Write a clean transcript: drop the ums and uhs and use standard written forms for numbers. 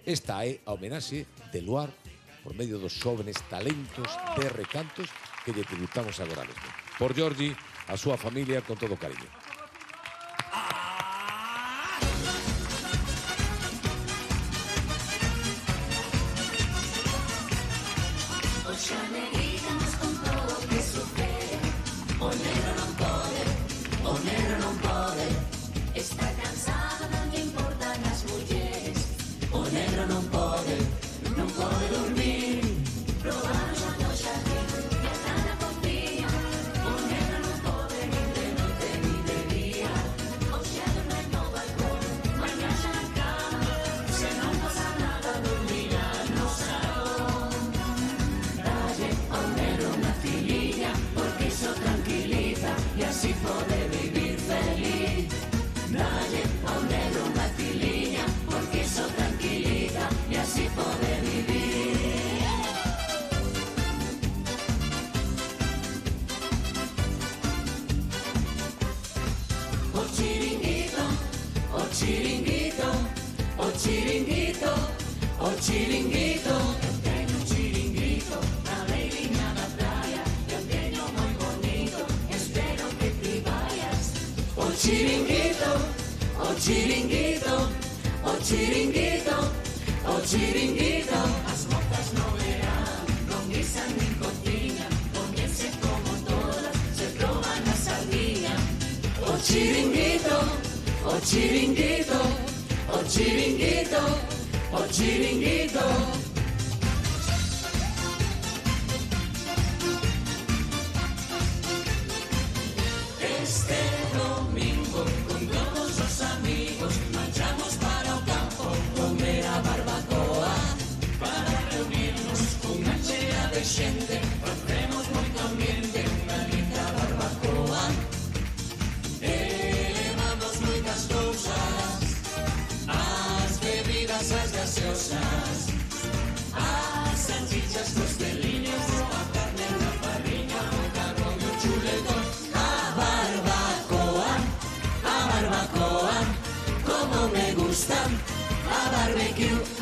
Esta é a homenaxe de Luar por medio dos xóvenes talentos de recantos que lle tributamos agora mesmo. Por Giorgi, a súa familia, con todo cariño. O negro non pode, está cansado, non lle importan as mulleres. O negro non pode dormir, probanos a no xardín, que ata na confía. O negro non pode nin de noite nin de día, o xa dorme no balcón, mañá xa na cama, se non pasa nada dormirá no salón. Dalle ao negro unha filiña, porque iso tranquiliza e así pode vivir feliz. Dalle ao negro unha filiña, porque iso tranquiliza e así pode vivir. O chiringuito, o chiringuito, o chiringuito, o chiringuito. Eu teño un chiringuito na beiriña da praia, eu teño moi bonito, espero que ti vayas. O chiringuito, o chiringuito, o chiringuito, o chiringuito. As mozas no verán, non guisan nin cociñan, coñece como todas, se proban a sardiña. O chiringuito, o chiringuito, o chiringuito, o chiringuito. Este domingo con todos os amigos marchamos para o campo comer a barbacoa, para reunirnos cunha chea de xente, facemos moito ambiente, unha linda barbacoa. E levamos moitas cousas, as bebidas, as gaseosas, as salchichas, costeliños, a carne na parriña, o carbón e o chuletón. A barbacoa, como me gusta, a barbecue.